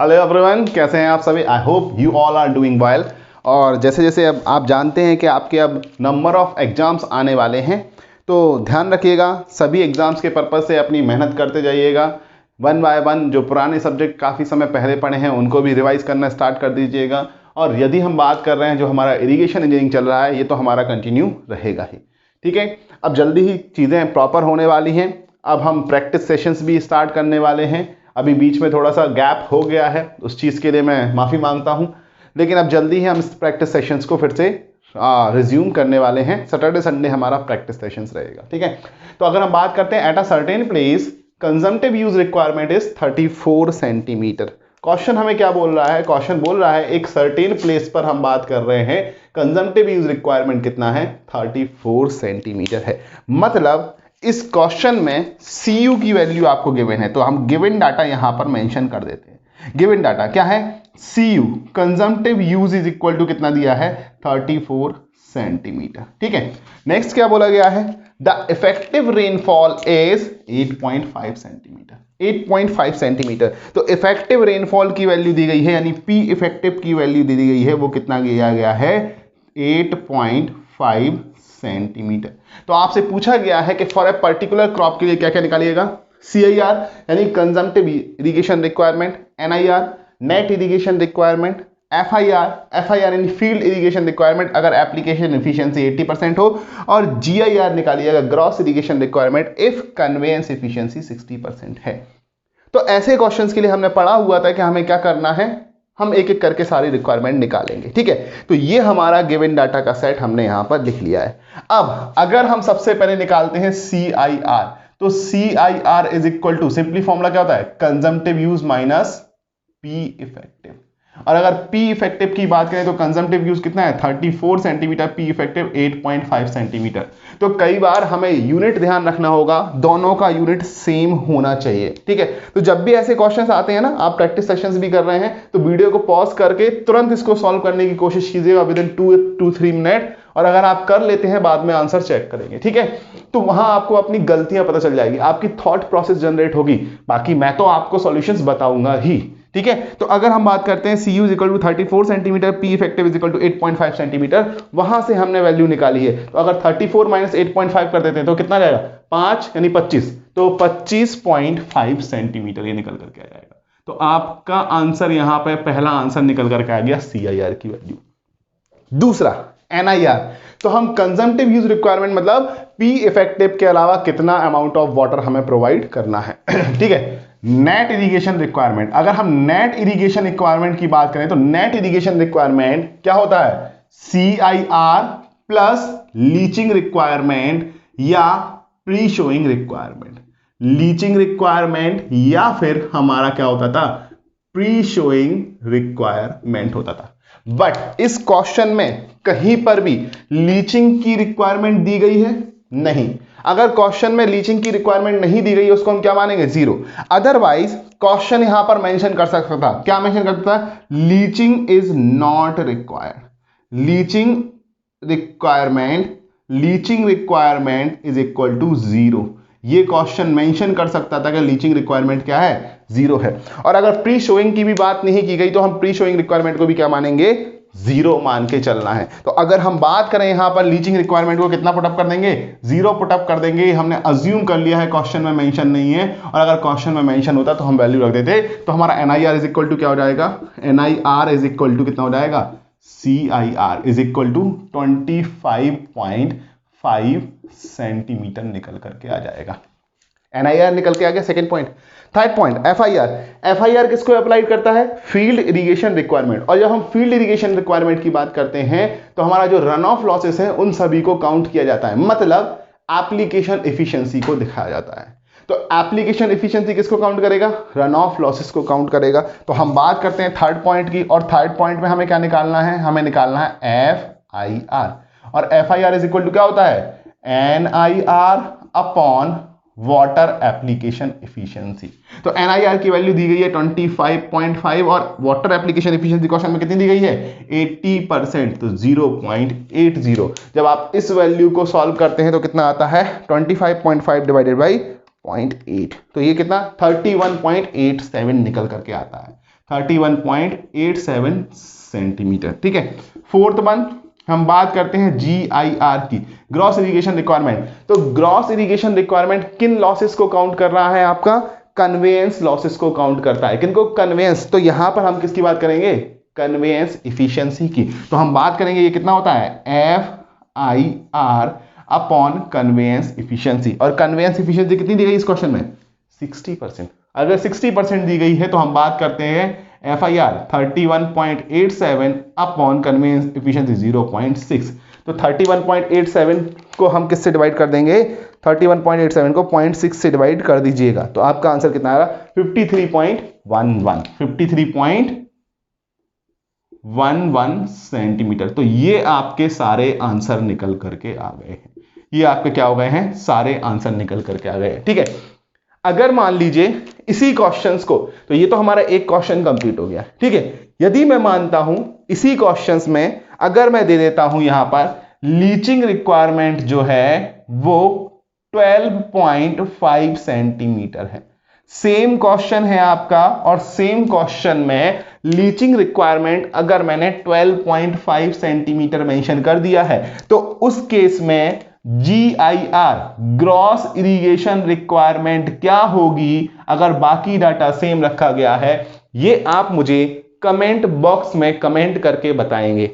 Hello everyone, कैसे हैं आप सभी। I hope you all are doing well. और जैसे जैसे अब आप जानते हैं कि आपके अब नंबर ऑफ एग्ज़ाम्स आने वाले हैं, तो ध्यान रखिएगा सभी एग्ज़ाम्स के पर्पज़ से अपनी मेहनत करते जाइएगा। वन बाय वन जो पुराने सब्जेक्ट काफ़ी समय पहले पढ़े हैं उनको भी रिवाइज़ करना स्टार्ट कर दीजिएगा। और यदि हम बात कर रहे हैं जो हमारा इरिगेशन इंजीनियरिंग चल रहा है, ये तो हमारा कंटिन्यू रहेगा ही। ठीक है, अब जल्दी ही चीज़ें प्रॉपर होने वाली हैं। अब हम प्रैक्टिस सेशंस भी स्टार्ट करने वाले हैं। अभी बीच में थोड़ा सा गैप हो गया है, उस चीज़ के लिए मैं माफ़ी मांगता हूं, लेकिन अब जल्दी ही हम इस प्रैक्टिस सेशंस को फिर से रिज्यूम करने वाले हैं। सैटरडे संडे हमारा प्रैक्टिस सेशंस रहेगा। ठीक है, तो अगर हम बात करते हैं at a certain place consumptive use requirement is 34 centimetre. Question हमें क्या बोल रहा है? क्वेश्चन बोल रहा है एक सर्टेन प्लेस पर हम बात कर रहे हैं, कंजम्पटिव यूज रिक्वायरमेंट कितना है? 34 सेंटीमीटर है। मतलब इस क्वेश्चन में CU की वैल्यू आपको गिवन है, तो हम गिवन डाटा यहां पर मेंशन कर देते हैं। गिवन डाटा क्या है? CU consumptive use is equal to कितना दिया है? 34 सेंटीमीटर। ठीक है, नेक्स्ट क्या बोला गया है? The effective rainfall is 8.5 centimetre. 8.5 centimetre. तो इफेक्टिव रेनफॉल की वैल्यू दी गई है, यानी P इफेक्टिव की वैल्यू दी गई है, वो कितना दिया गया है? 8.5 सेंटीमीटर। तो आपसे पूछा गया है कि फॉर ए पर्टिकुलर क्रॉप के लिए क्या क्या निकालिएगा? CIR यानी consumptive irrigation requirement, NIR net irrigation requirement, FIR यानी फील्ड इरिगेशन रिक्वायरमेंट अगर एप्लीकेशन एफिशिएंसी 80% हो, और GIR निकालिएगा gross irrigation requirement if conveyance efficiency 60% है। तो ऐसे क्वेश्चंस के लिए हमने पढ़ा हुआ था कि हमें क्या करना है, हम एक एक करके सारी रिक्वायरमेंट निकालेंगे। ठीक है, तो ये हमारा गिवन डाटा का सेट हमने यहां पर लिख लिया है। अब अगर हम सबसे पहले निकालते हैं CIR, तो CIR is equal to, simply formula क्या होता है? Consumptive use minus P effective. और अगर P इफेक्टिव की बात करें तो कंजम्पटिव यूज कितना है? 34 सेंटीमीटर, P इफेक्टिव 8.5 सेंटीमीटर। तो कई बार हमें यूनिट ध्यान रखना होगा, दोनों का यूनिट सेम होना चाहिए। ठीक है, तो जब भी ऐसे क्वेश्चंस आते हैं ना, आप प्रैक्टिस सेशंस भी कर रहे हैं, तो वीडियो को पॉज करके तुरंत इसको सॉल्व करने की कोशिश कीजिएगा विद इन 2-3 मिनट। और अगर आप कर लेते हैं, बाद में आंसर चेक करेंगे। ठीक है, तो वहां आपको अपनी गलतियां पता चल जाएगी, आपकी थॉट प्रोसेस जनरेट होगी। बाकी मैं तो आपको सॉल्यूशंस बताऊंगा ही। ठीक है, तो अगर हम बात करते हैं CU is equal to 34 centimetre, P effective is equal to 8.5 centimetre, वहां से हमने वैल्यू निकाली है। तो अगर 34 माइनस 8.5 कर देते हैं तो कितना जाएगा? 5 यानी 25, तो 25.5 सेंटीमीटर ये निकल करके आ जाएगा। तो आपका आंसर यहां पर पहला आंसर निकल करके आ गया CIR की वैल्यू। दूसरा NIR, तो हम कंजम्पटिव यूज रिक्वायरमेंट मतलब P इफेक्टिव के अलावा कितना अमाउंट ऑफ वाटर हमें प्रोवाइड करना है। ठीक है, नेट इरिगेशन रिक्वायरमेंट, अगर हम नेट इरिगेशन रिक्वायरमेंट की बात करें तो नेट इरिगेशन रिक्वायरमेंट क्या होता है? CIR प्लस लीचिंग रिक्वायरमेंट या pre showing requirement. Leaching requirement या फिर हमारा क्या होता था? प्री शोइंग रिक्वायरमेंट होता था। बट इस क्वेश्चन में कहीं पर भी लीचिंग की रिक्वायरमेंट दी गई है? नहीं। अगर क्वेश्चन में लीचिंग की रिक्वायरमेंट नहीं दी गई, उसको हम क्या मानेंगे? 0। अदरवाइज क्वेश्चन यहां पर मेंशन कर सकता था, क्या मेंशन कर सकता था? Leaching is not required. Leaching requirement is equal to 0। ये क्वेश्चन मेंशन कर सकता था कि लीचिंग रिक्वायरमेंट क्या है? 0 है। और अगर प्री शोइंग की भी बात नहीं की गई तो हम प्री शोइंग रिक्वायरमेंट को भी क्या मानेंगे? 0 मान के चलना है। तो अगर हम बात करें यहां पर लीचिंग रिक्वायरमेंट को कितना पुटअप कर देंगे? 0 पुटअप कर देंगे। हमने अज्यूम कर लिया है क्वेश्चन में मेंशन नहीं है, और अगर क्वेश्चन में मेंशन होता तो हम वैल्यू रख देते। तो हमारा NIR इज इक्वल टू क्या हो जाएगा? NIR इज इक्वल टू कितना हो जाएगा? CIR is equal to 25.5 centimetre निकल करके आ जाएगा। NIR निकल के आ गया, second point. Third point FIR किसको अप्लाई करता है? Field irrigation requirement. और जब हम फील्ड इरिगेशन रिक्वायरमेंट की बात करते हैं तो हमारा जो रन ऑफ लॉसेस है उन सभी को काउंट किया जाता है, मतलब एप्लीकेशन एफिशिएंसी को दिखाया जाता है। तो एप्लीकेशन एफिशिएंसी किसको काउंट करेगा? रन ऑफ लॉसेस को काउंट करेगा। तो हम बात करते हैं थर्ड पॉइंट की, और थर्ड पॉइंट में हमें क्या निकालना है? हमें निकालना है FIR। और FIR इज इक्वल टू क्या होता है? NIR upon water application efficiency. तो NIR की वैल्यू दी गई है 25.5 और वाटर एप्लीकेशन एफिशिएंसी क्वेश्चन में कितनी दी गई है? 80%, तो 0.80। जब आप इस वैल्यू को सॉल्व करते हैं तो कितना आता है? 25.5 डिवाइडेड बाई 0.8, तो ये कितना 31.87 निकल करके आता है, 31.87 सेंटीमीटर। ठीक है, फोर्थ वन हम बात करते हैं GIR की, ग्रॉस इरिगेशन रिक्वायरमेंट। तो ग्रॉस इरिगेशन रिक्वायरमेंट किन लॉसेस को काउंट कर रहा है? आपका कन्वेयंस लॉसेस को काउंट करता है। किनको? कन्वेयंस। तो यहां पर हम किसकी बात करेंगे? कन्वेयंस इफिशियंसी की। तो हम बात करेंगे ये कितना होता है? FIR upon conveyance efficiency. और कन्वेयंस इफिशियंसी कितनी दी गई इस क्वेश्चन में? 60%। अगर 60% दी गई है तो हम बात करते हैं FIR 31.87 अपॉन कन्वेयंस इफिशियंसी 0.6। तो 31.87 को हम किससे डिवाइड कर देंगे? 31.87 को 0.6 से डिवाइड कर दीजिएगा, तो आपका आंसर कितना आएगा? 53.11, 53.11 सेंटीमीटर। तो ये आपके सारे आंसर निकल करके आ गए हैं। ये आपके क्या हो गए हैं? सारे आंसर निकल करके आ गए हैं। ठीक है, अगर मान लीजिए इसी क्वेश्चंस को, तो ये तो हमारा एक क्वेश्चन कंप्लीट हो गया। ठीक है, यदि मैं मानता हूं इसी क्वेश्चंस में अगर मैं दे देता हूं यहां पर लीचिंग रिक्वायरमेंट जो है वो 12.5 सेंटीमीटर है। सेम क्वेश्चन है आपका, और सेम क्वेश्चन में लीचिंग रिक्वायरमेंट अगर मैंने 12.5 सेंटीमीटर मेंशन कर दिया है, तो उस केस में GIR ग्रॉस इरिगेशन रिक्वायरमेंट क्या होगी अगर बाकी डाटा सेम रखा गया है? ये आप मुझे कमेंट बॉक्स में कमेंट करके बताएंगे।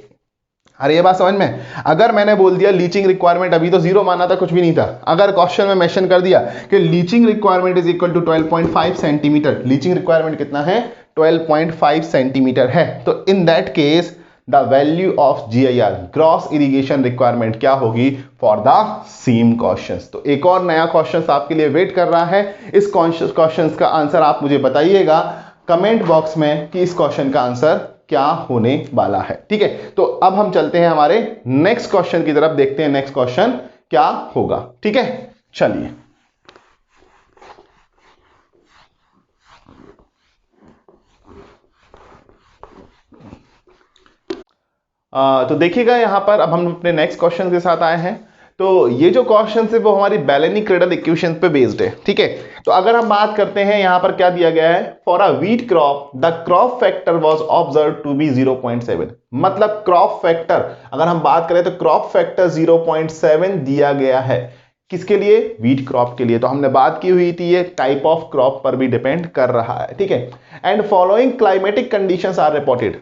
अरे ये बात समझ में? अगर मैंने बोल दिया लीचिंग रिक्वायरमेंट, अभी तो जीरो माना था, कुछ भी नहीं था, अगर क्वेश्चन में मेंशन कर दिया कि leaching requirement is equal to 12.5 centimetre, leaching requirement कितना है? 12.5 सेंटीमीटर है, तो in that case the value of GIR gross irrigation requirement क्या होगी फॉर द सेम क्वेश्चंस। तो एक और नया क्वेश्चंस आपके लिए वेट कर रहा है। इस क्वेश्चंस का आंसर आप मुझे बताइएगा कमेंट बॉक्स में कि इस क्वेश्चन का आंसर क्या होने वाला है। ठीक है, तो अब हम चलते हैं हमारे नेक्स्ट क्वेश्चन की तरफ, देखते हैं नेक्स्ट क्वेश्चन क्या होगा। ठीक है, चलिए। तो देखिएगा यहां पर अब हम अपने नेक्स्ट क्वेश्चन के साथ आए हैं। तो ये जो क्वेश्चन है वो हमारी बेलेनी-क्रेडल इक्वेशन पे बेस्ड है। ठीक है, तो अगर हम बात करते हैं यहां पर क्या दिया गया है? For a wheat crop the crop factor was observe to be 0.7। मतलब क्रॉप फैक्टर अगर हम बात करें तो क्रॉप फैक्टर 0.7 दिया गया है। किसके लिए? व्हीट क्रॉप के लिए। तो हमने बात की हुई थी ये टाइप ऑफ क्रॉप पर भी डिपेंड कर रहा है। ठीक है, and following climatic conditions are reported,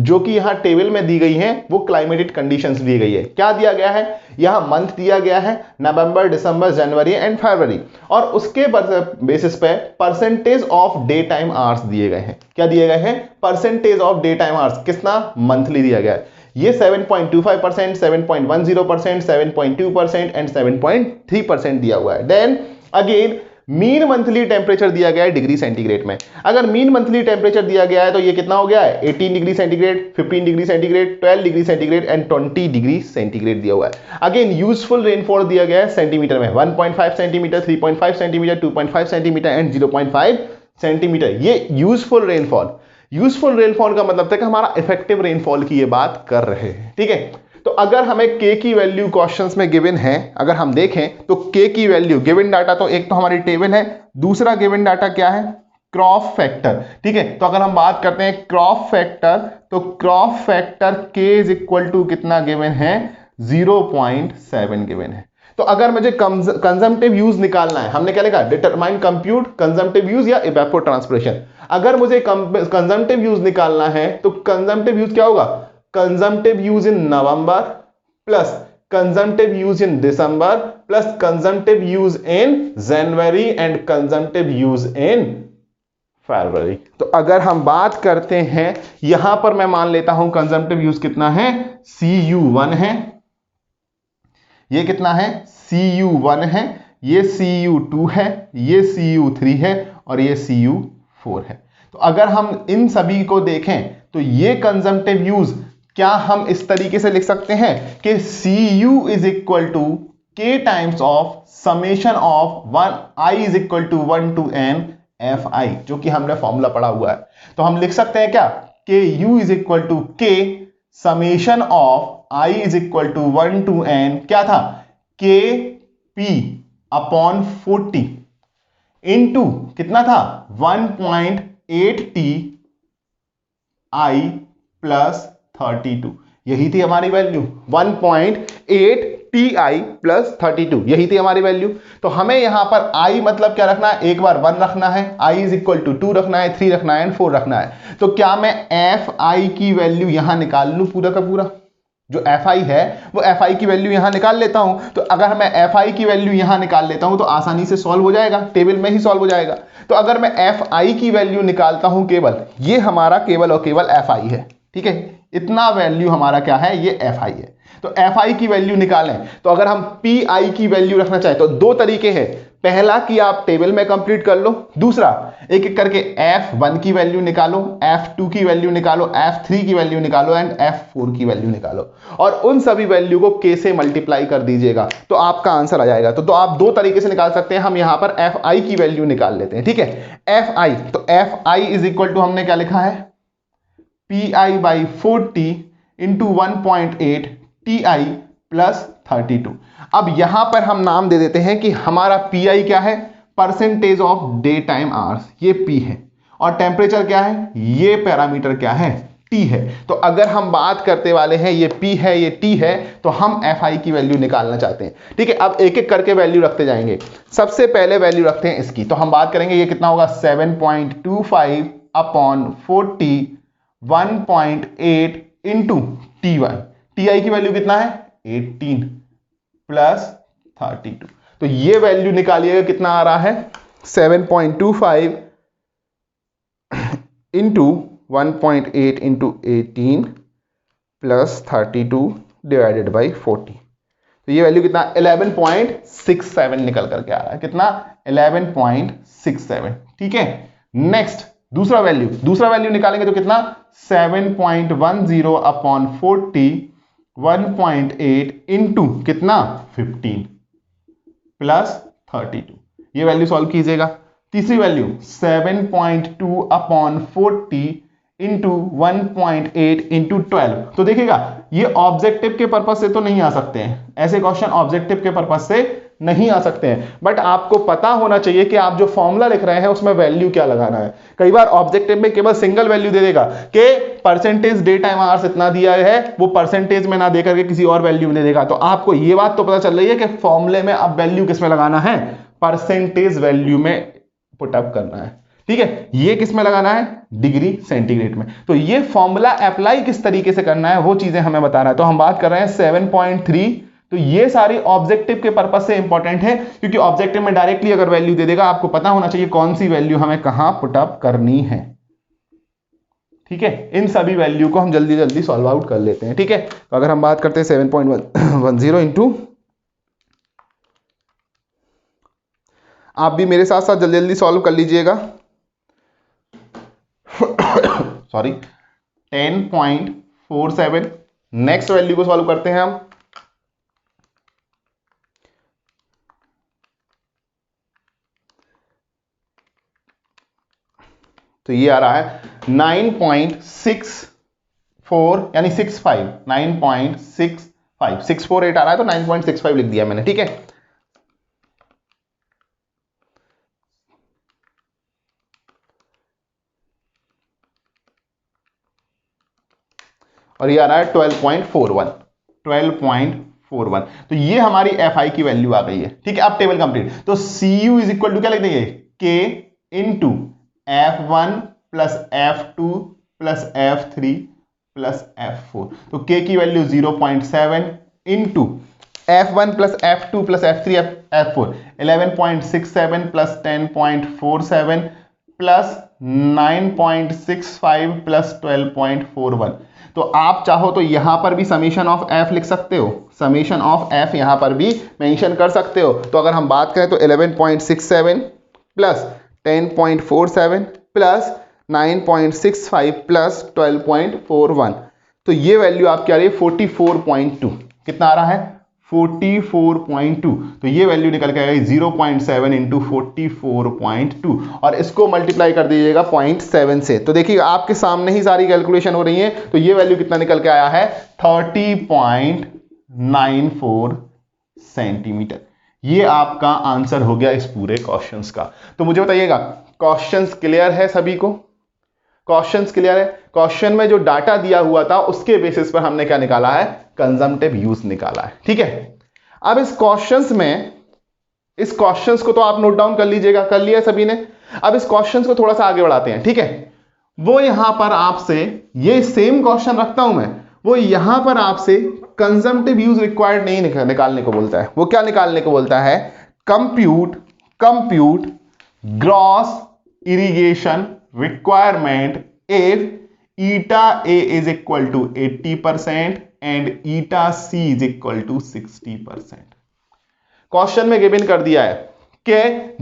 जो कि यहां टेबल में दी गई हैं वो क्लाइमेटिक कंडीशंस दी गई है। क्या दिया गया है? यहां मंथ दिया गया है नवंबर, दिसंबर, जनवरी एंड फरवरी, और उसके बेसिस पे percentage of day time hours दिए गए हैं। क्या दिए गए हैं? Percentage of day time hours. कितना? मंथली दिया गया है। ये 7.25%, 7.10%, 7.2% एंड 7.3% दिया हुआ है। Then again mean monthly temperature दिया गया है डिग्री सेंटीग्रेड में। अगर मीन मंथली टेम्परेचर दिया गया है तो ये कितना हो गया है? 18 degree centigrade, 15 degree centigrade, 12 degree centigrade and 20 degree centigrade दिया हुआ है। अगेन यूजफुल रेनफॉल दिया गया है सेंटीमीटर में, 1.5 centimetre, 3.5 centimetre, 2.5 centimetre and 0.5 centimetre. ये यूजफुल रेनफॉल। यूजफुल रेनफॉल का मतलब था कि हमारा इफेक्टिव रेनफॉल की ये बात कर रहे हैं। ठीक है, तो अगर हमें के की वैल्यू क्वेश्चंस में गिवन है, अगर हम देखें तो के की वैल्यू गिवन डाटा, तो एक तो हमारी टेबल है, दूसरा गिवन डाटा क्या है? Crop factor. ठीक है, तो अगर हम बात करते हैं क्रॉप फैक्टर, तो क्रॉप फैक्टर के इज इक्वल टू कितना गिवन है? 0.7 गिवन है। तो अगर मुझे कंजम्पटिव यूज निकालना है, हमने क्या लिखा? डिटरमाइन कंप्यूट कंजम्पटिव यूज या इवेपोट्रांसपिरेशन। अगर मुझे कंजम्पटिव यूज निकालना है तो कंजम्पटिव यूज क्या होगा? Consumptive use in November plus consumptive use in December plus consumptive use in January and consumptive use in February. तो अगर हम बात करते हैं यहां पर मैं मान लेता हूं कंजम्पटिव यूज कितना है? CU1 है। ये कितना है? CU1 है, ये CU2 है, ये CU3 है और ये CU4 है। तो अगर हम इन सभी को देखें तो ये कंजम्पटिव यूज क्या हम इस तरीके से लिख सकते हैं कि CU is equal to K times of summation of 1 I is equal to 1 to n FI, जो कि हमने फॉर्मूला पढ़ा हुआ है। तो हम लिख सकते हैं क्या कि U is equal to K summation of I is equal to 1 to n क्या था? KP अपॉन 40 इनटू कितना था 1.8 टी आई प्लस 32, यही थी हमारी वैल्यू 1.8 टी आई प्लस 32, यही थी हमारी वैल्यू। तो हमें यहां पर आई मतलब क्या रखना है, एक बार 1 रखना है, आई इज इक्वल टू 2 रखना है, 3 रखना है एंड 4 रखना है। तो क्या मैं एफ आई की वैल्यू यहां निकाल लूं, पूरा का पूरा जो एफ आई है वो एफ आई की वैल्यू यहां निकाल लेता हूं। तो अगर मैं एफ आई की वैल्यू यहां निकाल लेता हूं तो आसानी से सॉल्व हो जाएगा, टेबल में ही सॉल्व हो जाएगा। तो अगर मैं एफ आई की वैल्यू निकालता हूं, केवल ये हमारा केवल और केवल एफ आई है, ठीक है, इतना वैल्यू हमारा क्या है, ये एफ आई है। तो एफ आई की वैल्यू निकालें तो अगर हम पी आई की वैल्यू रखना चाहें तो दो तरीके हैं, पहला कि आप टेबल में कंप्लीट कर लो, दूसरा एक एक करके F1 की वैल्यू निकालो, F2 की वैल्यू निकालो, F3 की वैल्यू निकालो एंड F4 की वैल्यू निकालो और उन सभी वैल्यू को K से मल्टीप्लाई कर दीजिएगा तो आपका आंसर आ जाएगा। तो आप दो तरीके से निकाल सकते हैं, हम यहां पर Fi की वैल्यू निकाल लेते हैं, ठीक है। Fi, तो Fi इज इक्वल टू हमने क्या लिखा है, Pi by 40 into 1.8 Ti plus 32। अब यहां पर हम नाम दे देते हैं कि हमारा Pi क्या है, percentage of day time hours, ये P है, और टेम्परेचर क्या है, ये पैरामीटर क्या है, T है। तो अगर हम बात करते वाले हैं ये P है ये T है, तो हम Fi की वैल्यू निकालना चाहते हैं, ठीक है। अब एक एक करके वैल्यू रखते जाएंगे। सबसे पहले वैल्यू रखते हैं इसकी, तो हम बात करेंगे ये कितना होगा, 7.25 अपॉन 40 1.8 इंटू T1, Ti की वैल्यू कितना है 18 प्लस 32। तो ये वैल्यू निकालिएगा, कितना आ रहा है 7.25 into 1.8 into 18 plus 32 divided by 40। तो ये वैल्यू कितना 11.67 निकल करके आ रहा है, कितना 11.67, ठीक है। नेक्स्ट दूसरा वैल्यू निकालेंगे तो कितना 7.10 अपॉन 40 1.8 इंटू कितना 15 प्लस 32, ये वैल्यू सॉल्व कीजिएगा। तीसरी वैल्यू 7.2 अपॉन 40 इंटू 1.8 इंटू 12। तो देखिएगा ये ऑब्जेक्टिव के पर्पज से तो नहीं आ सकते हैं, ऐसे क्वेश्चन ऑब्जेक्टिव के पर्पज से नहीं आ सकते हैं, बट आपको पता होना चाहिए कि आप जो फॉर्मूला लिख रहे हैं उसमें वैल्यू क्या लगाना है। कई बार ऑब्जेक्टिव में केवल सिंगल वैल्यू दे देगा कि परसेंटेज डे टाइम आवर्स इतना दिया है, वो परसेंटेज में ना देकर के किसी और वैल्यू में दे देगा। तो आपको ये बात तो पता चल रही है कि फॉर्मूले में अब वैल्यू किस में लगाना है, परसेंटेज वैल्यू में पुटअप करना है, ठीक है। ये किस में लगाना है, डिग्री सेंटीग्रेड में। तो ये फॉर्मूला अप्लाई किस तरीके से करना है वो चीजें हमें बताना है। तो हम बात कर रहे हैं 7.3, तो ये सारी ऑब्जेक्टिव के पर्पज से इंपॉर्टेंट है, क्योंकि ऑब्जेक्टिव में डायरेक्टली अगर वैल्यू दे देगा आपको पता होना चाहिए कौन सी वैल्यू हमें कहां पुटअप करनी है, ठीक है। इन सभी वैल्यू को हम जल्दी जल्दी सॉल्व आउट कर लेते हैं, ठीक है। तो अगर हम बात करते हैं 7.10 इंटू, आप भी मेरे साथ साथ जल्दी जल्दी सॉल्व कर लीजिएगा, सॉरी 10.47। नेक्स्ट वैल्यू को सॉल्व करते हैं हम, तो ये आ रहा है 9.64 यानी 65, 9.65, 648 आ रहा है तो 9.65 लिख दिया मैंने, ठीक है। और ये आ रहा है 12.41। तो ये हमारी एफ आई की वैल्यू आ गई है, ठीक है। अब टेबल कंप्लीट, तो सी यू इज इक्वल टू क्या लिख देंगे, के into F1 plus F2 plus F3 plus F4। तो K की value 0.7 into F1 plus F2 plus F3 F4 11.67 plus 10.47 plus 9.65 plus 12.41। तो आप चाहो तो यहां पर भी समेशन ऑफ F लिख सकते हो, समेशन ऑफ F यहां पर भी मेंशन कर सकते हो। तो अगर हम बात करें तो 11.67 प्लस 10.47 प्लस 9.65 प्लस 12.41, तो ये वैल्यू आपकी आ रही है 44.2। कितना आ रहा है 44.2। तो ये वैल्यू निकल के आएगी 0.7 इंटू 44.2 और इसको मल्टीप्लाई कर दीजिएगा 0.7 से। तो देखिए आपके सामने ही सारी कैलकुलेशन हो रही है। तो ये वैल्यू कितना निकल के आया है 30.94 सेंटीमीटर। ये आपका आंसर हो गया इस पूरे क्वेश्चंस का। तो मुझे बताइएगा क्वेश्चंस क्लियर है सभी को? क्वेश्चंस क्लियर है? क्वेश्चन में जो डाटा दिया हुआ था उसके बेसिस पर हमने क्या निकाला है? कंजम्पटिव यूज निकाला है। ठीक है, अब इस क्वेश्चंस में, इस क्वेश्चंस को तो आप नोट डाउन कर लीजिएगा, कर लिया सभी ने। अब इस क्वेश्चंस को थोड़ा सा आगे बढ़ाते हैं। ठीक है, वो यहां पर आपसे ये सेम क्वेश्चन रखता हूं मैं, वो यहां पर आपसे कंजम्पटिव यूज रिक्वायर्ड नहीं निकालने को बोलता है। वो क्या निकालने को बोलता है? Compute gross irrigation requirement if eta A is equal to 80% and eta C is equal to 60%। Question में गिवन कर दिया है कि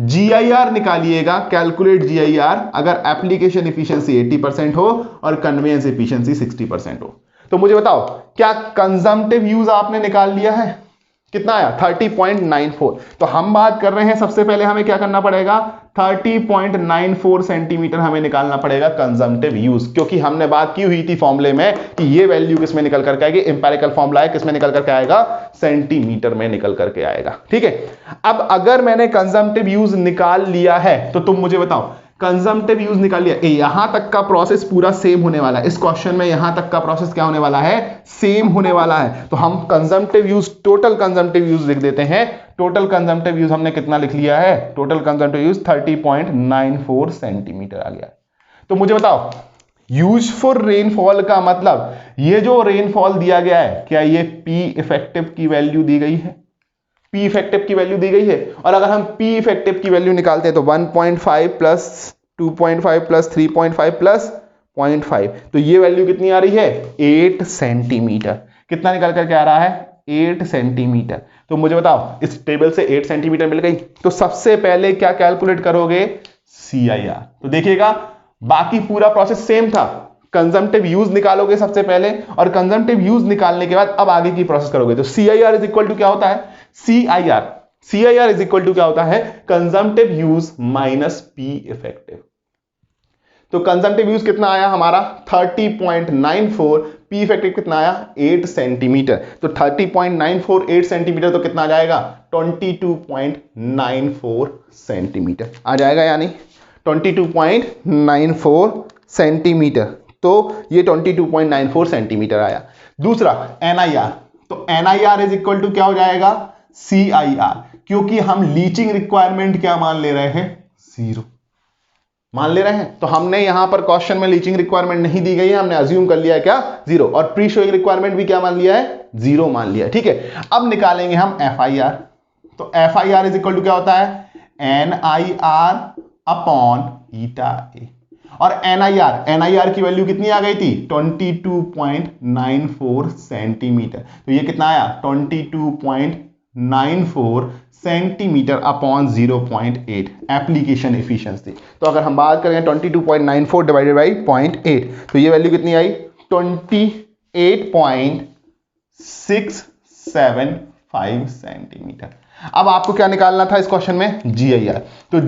जीआईआर निकालिएगा, कैलकुलेट जीआईआर, अगर एप्लीकेशन एफिशिएंसी 80% हो और कन्वेंस एफिशिएंसी 60% हो। तो मुझे बताओ, क्या कंजम्पटिव यूज आपने निकाल लिया है? कितना आया? 30.94। तो हम बात कर रहे हैं, सबसे पहले हमें क्या करना पड़ेगा? 30.94 सेंटीमीटर हमें निकालना पड़ेगा कंजम्पटिव यूज, क्योंकि हमने बात की हुई थी फॉर्मूले में कि ये वैल्यू किस में निकल करके आएगी। इंपेरिकल फॉर्मूला है, किस में निकल करके आएगा? सेंटीमीटर में निकल करके आएगा। ठीक है, अब अगर मैंने कंजम्पटिव यूज निकाल लिया है तो तुम मुझे बताओ, कंजम्पटिव यूज निकाल लिया, यहां तक का प्रोसेस पूरा सेम होने वाला है। इस क्वेश्चन में यहां तक का प्रोसेस क्या होने वाला है? सेम होने वाला है। तो हम consumptive use, total consumptive use लिख देते हैं। टोटल कंजम्पटिव यूज हमने कितना लिख लिया है? टोटल कंजम्पटिव यूज 30.94 सेंटीमीटर आ गया। तो मुझे बताओ, यूजफुल रेनफॉल का मतलब, ये जो रेनफॉल दिया गया है, क्या ये पी इफेक्टिव की वैल्यू दी गई है? पी इफेक्टिव की वैल्यू दी गई है। और अगर हम पी इफेक्टिव की वैल्यू निकालते हैं तो 1.5 प्लस 2.5 प्लस 3.5 प्लस 0.5, तो ये वैल्यू कितनी आ रही है? 8 सेंटीमीटर। कितना निकल करके आ रहा है? 8 सेंटीमीटर। तो मुझे बताओ, इस टेबल से 8 सेंटीमीटर मिल गई, तो सबसे पहले क्या कैलकुलेट करोगे? सीआईआर। तो देखिएगा, बाकी पूरा प्रोसेस सेम था। कंजम्पटिव यूज निकालोगे सबसे पहले, और कंजम्पटिव यूज निकालने के बाद अब आगे की प्रोसेस करोगे। तो सीआईआर इज इक्वल टू क्या होता है? सीआईआर इज इक्वल टू क्या होता है? Consumptive use minus P effective. तो कंजम्पटिव यूज कितना आया हमारा? 30.94। पी इफेक्टिव कितना आया? 8 सेंटीमीटर। तो 30.94 8 सेंटीमीटर, तो कितना आ जाएगा? 22.94 सेंटीमीटर आ जाएगा, यानी 22.94 सेंटीमीटर। तो ये 22.94 सेंटीमीटर आया। दूसरा एनआईआर, तो एनआईआर इज इक्वल टू क्या हो जाएगा? सीआईआर, क्योंकि हम लीचिंग रिक्वायरमेंट क्या मान ले रहे हैं? 0 मान ले रहे हैं। तो हमने यहां पर क्वेश्चन में लीचिंग रिक्वायरमेंट नहीं दी गई है, हमने अज्यूम कर लिया है क्या? 0। और प्री शोइंग रिक्वायरमेंट भी क्या मान लिया है? 0 मान लिया। ठीक है, अब निकालेंगे हम एफआईआर। तो एफआईआर इज इक्वल टू क्या होता है? एनआईआर अपॉन ईटा ए। और एनआईआर की वैल्यू कितनी आ गई थी? 22.94 सेंटीमीटर। तो ये कितना आया? 22.94 सेंटीमीटर अपॉन 0.8 एप्लीकेशन एफिशिएंसी। तो अगर हम बात करें 22.94 डिवाइडेड बाई 0.8, तो ये वैल्यू कितनी आई? 28.675 सेंटीमीटर। अब आपको क्या निकालना था इस क्वेश्चन में? जीआईआर। तो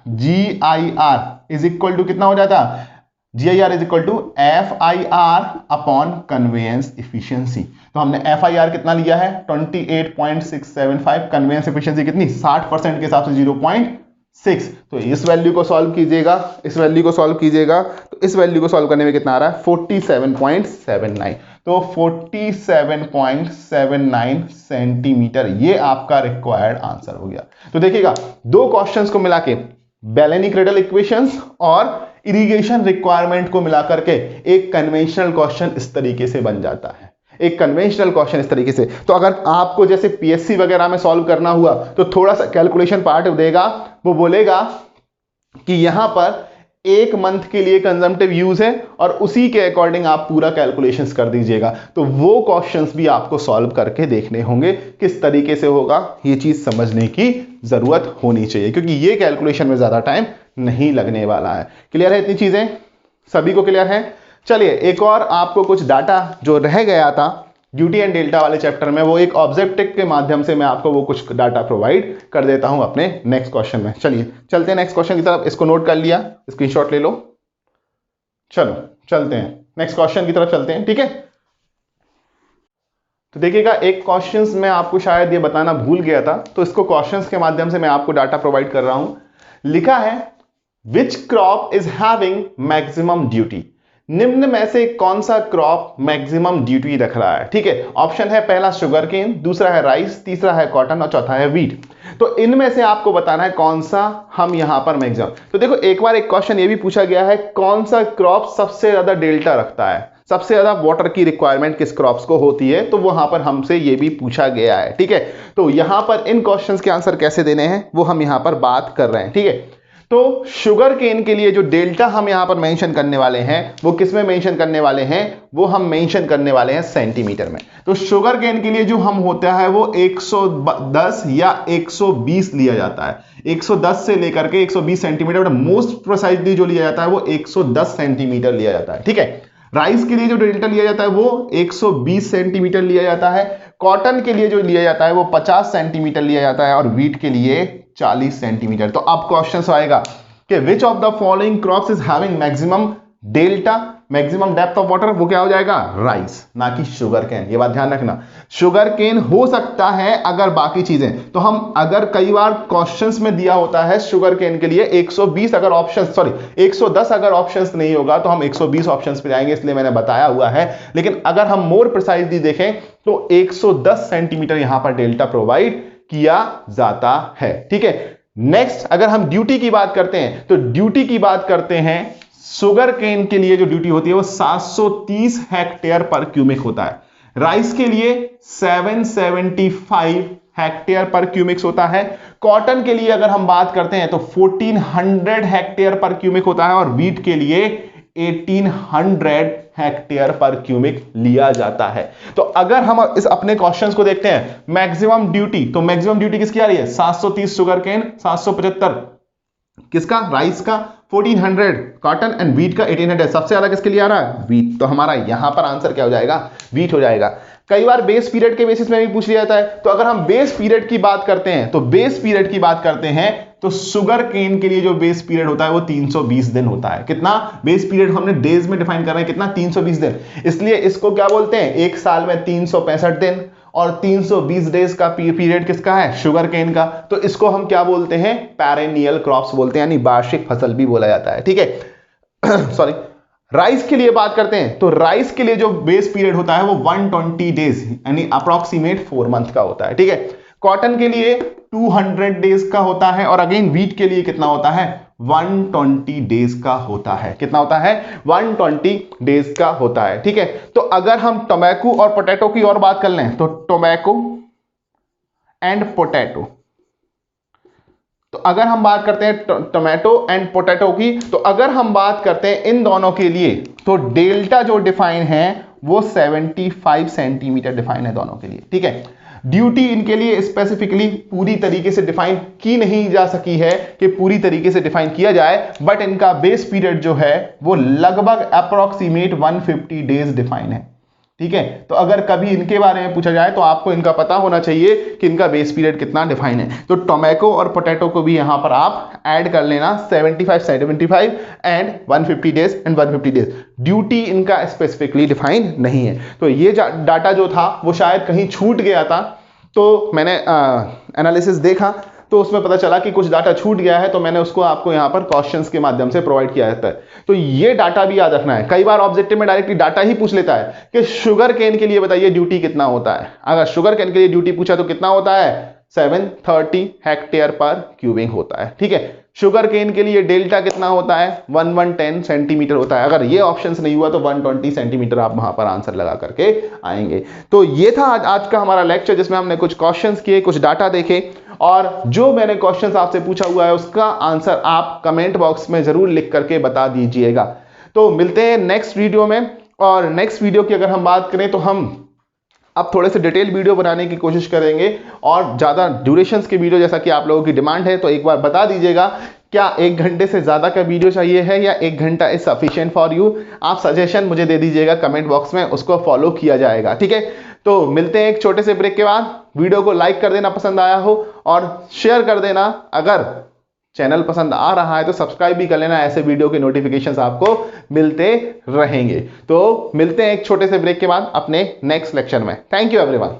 जीआईआर इज इक्वल टू कितना हो जाता? GIR is equal to FIR upon conveyance efficiency. तो हमने एफआईआर कितना लिया है? 28.675। कन्वेयंस इफिशियंसी कितनी? 60% के हिसाब से 0.6। तो इस वैल्यू को सॉल्व कीजिएगा, इस वैल्यू को सॉल्व कीजिएगा, तो इस वैल्यू को सॉल्व करने में कितना आ रहा है? 47.79। तो 47.79 सेंटीमीटर, ये आपका रिक्वायर्ड आंसर हो गया। तो देखिएगा, दो क्वेश्चंस को मिला के, बेलेनी-क्रेडल इक्वेशंस और इरिगेशन रिक्वायरमेंट को मिलाकर के एक कन्वेंशनल क्वेश्चन इस तरीके से बन जाता है। एक कन्वेंशनल क्वेश्चन इस तरीके से। तो अगर आपको जैसे पीएससी वगैरह में सॉल्व करना हुआ तो थोड़ा सा कैलकुलेशन पार्ट देगा, वो बोलेगा कि यहां पर 1 मंथ के लिए कंजम्पटिव यूज है और उसी के अकॉर्डिंग आप पूरा कैलकुलेशंस कर दीजिएगा। तो वो क्वेश्चंस भी आपको सॉल्व करके देखने होंगे, किस तरीके से होगा, ये चीज समझने की जरूरत होनी चाहिए, क्योंकि ये कैलकुलेशन में ज्यादा टाइम नहीं लगने वाला है। क्लियर है? इतनी चीजें सभी को क्लियर है? चलिए, एक और आपको कुछ डाटा जो रह गया था ड्यूटी एंड डेल्टा वाले चैप्टर में, वो एक ऑब्जेक्टिव के माध्यम से मैं आपको वो कुछ डाटा प्रोवाइड कर देता हूं अपने नेक्स्ट क्वेश्चन में। चलिए चलते हैं नेक्स्ट क्वेश्चन की तरफ। इसको नोट कर लिया, स्क्रीनशॉट ले लो। चलो चलते हैं नेक्स्ट क्वेश्चन की तरफ चलते हैं। ठीक है, तो देखिएगा, एक क्वेश्चंस में आपको शायद ये बताना भूल गया था, तो इसको क्वेश्चंस के माध्यम से मैं आपको डाटा प्रोवाइड कर रहा हूं। लिखा है which crop is having maximum duty. निम्न में से कौन सा क्रॉप मैक्सिमम ड्यूटी रख रहा है? ठीक है, ऑप्शन है पहला शुगर केन, दूसरा है राइस, तीसरा है कॉटन और चौथा है व्हीट। तो इनमें से आपको बताना है कौन सा हम यहां पर मैक्सिमम। तो देखो, एक बार एक क्वेश्चन ये भी पूछा गया है कौन सा क्रॉप सबसे ज्यादा डेल्टा रखता है, सबसे ज्यादा वाटर की रिक्वायरमेंट किस क्रॉप्स को होती है, तो वहां पर हमसे ये भी पूछा गया है। ठीक है, तो यहां पर इन क्वेश्चंस के आंसर कैसे देने हैं वो हम यहां पर बात कर रहे हैं। ठीक है, तो शुगर केन के लिए जो डेल्टा हम यहां पर मेंशन करने वाले हैं वो किस में मेंशन करने वाले हैं? वो हम मेंशन करने वाले हैं सेंटीमीटर में। तो शुगर केन के लिए जो हम होता है वो 110 या 120 लिया जाता है। 110 से लेकर के 120 सेंटीमीटर, मोस्ट प्रिसाइजली जो लिया जाता है वो 110 सेंटीमीटर लिया जाता है। ठीक है, राइस के लिए जो डेल्टा लिया जाता है वो 120 सेंटीमीटर लिया जाता है। कॉटन के लिए जो लिया जाता है वो 50 सेंटीमीटर लिया जाता है और व्हीट के लिए 40 सेंटीमीटर। तो अब क्वेश्चन आएगा कि which of the following crops is having maximum delta, maximum depth of water? वो क्या हो जाएगा? राइस, ना कि शुगर केन। ये बात ध्यान रखना, शुगर केन हो सकता है अगर बाकी चीजें, तो हम अगर कई बार क्वेश्चंस में दिया होता है शुगर केन के लिए 120 अगर ऑप्शन, सॉरी 110 अगर ऑप्शंस नहीं होगा तो हम 120 ऑप्शंस पे जाएंगे, इसलिए मैंने बताया हुआ है। लेकिन अगर हम मोर प्रिसाइजली देखें तो 110 सेंटीमीटर यहां पर डेल्टा प्रोवाइड किया जाता है। ठीक है, नेक्स्ट अगर हम ड्यूटी की बात करते हैं तो ड्यूटी की बात करते हैं, शुगर केन के लिए जो ड्यूटी होती है वो 730 हेक्टेयर पर क्यूबिक होता है। राइस के लिए 775 हेक्टेयर पर क्यूबिक होता है। कॉटन के लिए अगर हम बात करते हैं तो 1400 हेक्टेयर पर क्यूबिक होता है और व्हीट के लिए 1800 हेक्टेयर पर क्यूबिक लिया जाता है। तो अगर हम इस अपने क्वेश्चंस को देखते हैं, मैक्सिमम ड्यूटी, तो मैक्सिमम ड्यूटी किसकी आ रही है? 730 शुगर केन, 775 किसका? राइस का, 1400 कॉटन एंड व्हीट का 1800। सबसे ज्यादा किसके लिए आ रहा है? व्हीट। तो हमारा यहां पर आंसर क्या हो जाएगा? व्हीट हो जाएगा। कई बार बेस पीरियड के बेसिस में भी पूछ लिया जाता है, तो अगर हम बेस पीरियड की बात करते हैं तो बेस पीरियड की बात करते हैं तो शुगर केन के लिए जो बेस पीरियड होता है वो 320 दिन होता है। कितना बेस पीरियड हमने डेज में डिफाइन कर रहे हैं, कितना? 320 दिन। इसलिए इसको क्या बोलते हैं? एक साल में 365 दिन और 320 डेज का पीरियड किसका है? शुगर केन का। तो इसको हम क्या बोलते हैं? पेरेनियल क्रॉप्स बोलते हैं, यानी वार्षिक फसल भी बोला जाता है। ठीक है सॉरी। राइस के लिए बात करते हैं तो राइस के लिए जो बेस पीरियड होता है वो 120 डेज यानी अप्रोक्सीमेट 4 मंथ का होता है। ठीक है, कॉटन के लिए 200 डेज का होता है और अगेन व्हीट के लिए कितना होता है? 120 डेज का होता है। कितना होता है? 120 डेज का होता है। ठीक है, तो अगर हम टोमेटो और पोटैटो की और बात कर लें तो टोमेटो एंड पोटैटो, तो अगर हम बात करते हैं टोमेटो एंड पोटैटो की, तो अगर हम बात करते हैं इन दोनों के लिए तो डेल्टा जो डिफाइन है वो 75 सेंटीमीटर डिफाइन है दोनों के लिए। ठीक है, ड्यूटी इनके लिए स्पेसिफिकली पूरी तरीके से डिफाइन की नहीं जा सकी है कि पूरी तरीके से डिफाइन किया जाए, बट इनका बेस पीरियड जो है वो लगभग अप्रोक्सीमेट 150 डेज डिफाइन है। ठीक है, तो अगर कभी इनके बारे में पूछा जाए तो आपको इनका पता होना चाहिए कि इनका बेस पीरियड कितना डिफाइन है। तो टोमेटो और पोटैटो को भी यहां पर आप ऐड कर लेना, 75 and 150 days and 150 days. Duty इनका स्पेसिफिकली डिफाइन नहीं है। तो ये डाटा जो था वो शायद कहीं छूट गया था, तो मैंने एनालिसिस देखा तो उसमें पता चला कि कुछ डाटा छूट गया है, तो मैंने उसको आपको यहां पर क्वेश्चंस के माध्यम से प्रोवाइड किया जाता है। तो ये डाटा भी याद रखना है। कई बार ऑब्जेक्टिव में डायरेक्टली डाटा ही पूछ लेता है कि शुगर केन के लिए बताइए ड्यूटी कितना होता है। अगर शुगर केन के लिए ड्यूटी पूछा तो कितना होता है? 730 हेक्टेयर पर क्यूबिक होता है। ठीक है, शुगर केन के लिए डेल्टा कितना होता है? 1110 सेंटीमीटर होता है। अगर ये ऑप्शंस नहीं हुआ तो 120 सेंटीमीटर आप वहां पर आंसर लगा करके आएंगे। तो ये था आज का हमारा लेक्चर, जिसमें हमने कुछ क्वेश्चंस किए, कुछ डाटा देखे, और जो मैंने क्वेश्चंस आपसे पूछा हुआ है उसका आंसर आप कमेंट बॉक्स में जरूर लिख करके बता दीजिएगा। तो मिलते हैं नेक्स्ट वीडियो में। और नेक्स्ट वीडियो की अगर हम बात करें तो हम अब थोड़े से डिटेल वीडियो बनाने की कोशिश करेंगे और ज़्यादा ड्यूरेशंस के वीडियो, जैसा कि आप लोगों की डिमांड है, तो एक बार बता दीजिएगा क्या 1 घंटे से ज़्यादा का वीडियो चाहिए है या 1 घंटा इज सफिशिएंट फॉर यू। आप सजेशन मुझे दे दीजिएगा कमेंट बॉक्स में, उसको फॉलो किया जाएगा। ठीक है, तो मिलते हैं एक छोटे से ब्रेक के बाद। वीडियो को लाइक कर देना पसंद आया हो और शेयर कर देना अगर चैनल पसंद आ रहा है तो सब्सक्राइब भी कर लेना, ऐसे वीडियो के नोटिफिकेशंस आपको मिलते रहेंगे। तो मिलते हैं एक छोटे से ब्रेक के बाद अपने नेक्स्ट लेक्चर में। Thank you everyone.